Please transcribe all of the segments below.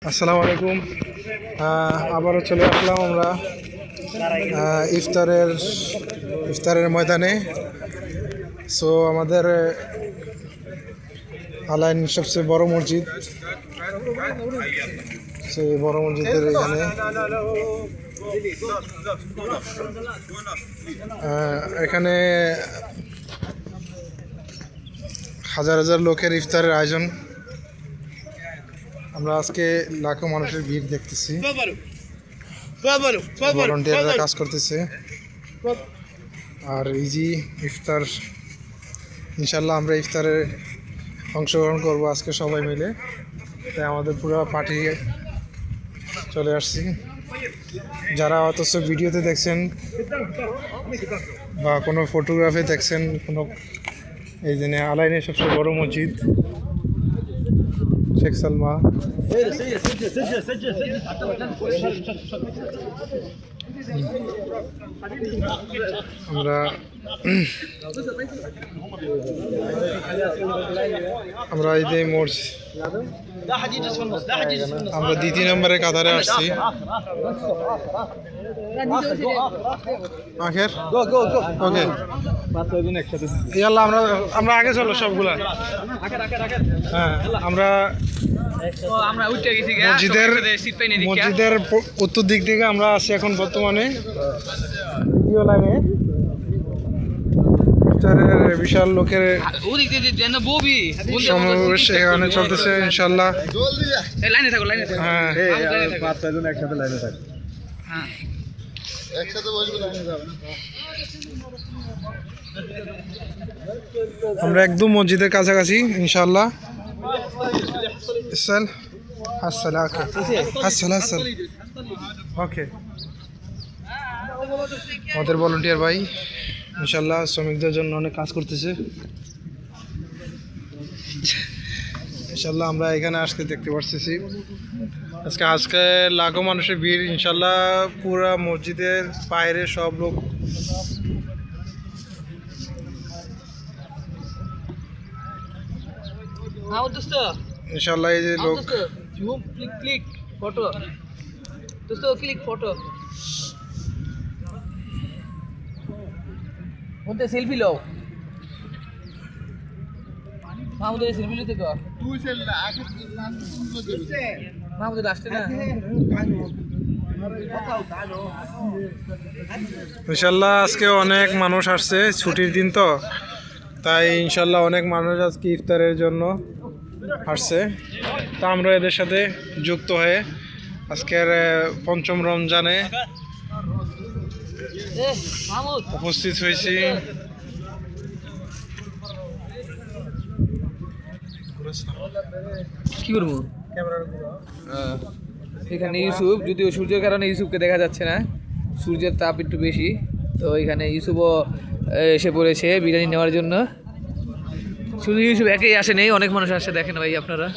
আসসালামু আলাইকুম। আবারও চলে আসলাম আমরা ইফতারের ময়দানে। সো আমাদের আলাইন সবচেয়ে বড় মসজিদ, সেই বড় মসজিদের এখানে হাজার হাজার লোকের ইফতারের আয়োজন। আমরা আজকে লাখো মানুষের ভিড় দেখতেছি, ভলান্টিয়াররা কাজ করতেছে। আর ইজি ইফতার, ইনশাল্লাহ আমরা ইফতারে অংশগ্রহণ করব আজকে সবাই মিলে। তাই আমাদের পুরো পার্টি চলে আসছি। যারা অথচ ভিডিওতে দেখছেন বা কোনো ফটোগ্রাফি দেখছেন, কোনো এই জন্য আলাইনের সবচেয়ে বড় মসজিদ শেখ সালমা। আমরা এই যে আমরা দ্বিতীয় নম্বরে কাতারে আসছি। আখের ওকে ইয়াল্লাহ, আমরা আগে চলো সবগুলা। হ্যাঁ, আমরা মসজিদের উত্তর দিক থেকে আমরা আছি এখন বর্তমানে দ্বিতীয় লাইনে। বিশাল লোকের সমাবেশ এখানে চলতেছে ইনশাল্লাহ। হ্যাঁ, আমরা একদম মসজিদের কাছাকাছি ইনশাল্লাহ। ওকে, আমাদের ভলান্টিয়ার ভাই ইনশাল্লাহ শ্রমিকদের জন্য অনেক কাজ করতেছে। ইনশাল্লাহ আমরা এখানে আজকে দেখতে পাচ্ছি আজকে লাখো মানুষের ভিড় ইনশাল্লাহ। পুরা মসজিদের বাইরে সব লোক ইনশাল্লাহ। এই যে লোক সেলফি লো, মাহমুদের সেলফি লিতে কো মাহমুদের আসছে না। ইনশাল্লাহ আজকে অনেক মানুষ আসছে, ছুটির দিন তো, তাই ইনশাল্লাহ অনেক মানুষ আজকে ইফতারের জন্য আসছে। তা আমরা এদের সাথে যুক্ত হয়ে আজকের পঞ্চম রমজানে উপস্থিত হয়েছি। কি করবো এখানে ইউসুফ, যদিও সূর্যের কারণে ইউসুফকে দেখা যাচ্ছে না, সূর্যের তাপ একটু বেশি, তো এখানে ইউসুফও এসে পড়েছে বিরিয়ানি নেওয়ার জন্য। শুধু ইউসুফ একেই আসে নেই, অনেক মানুষ আসছে, দেখেন ভাই আপনারা,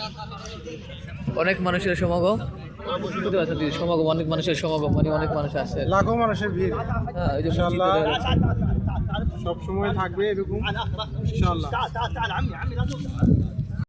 অনেক মানুষের সমাগম, অনেক মানুষের সমাগম, মানে অনেক মানুষ আসছে, লাখো মানুষের ভিড়। হ্যাঁ, এই যে সব সময় থাকবে এরকম ইনশাআল্লাহ।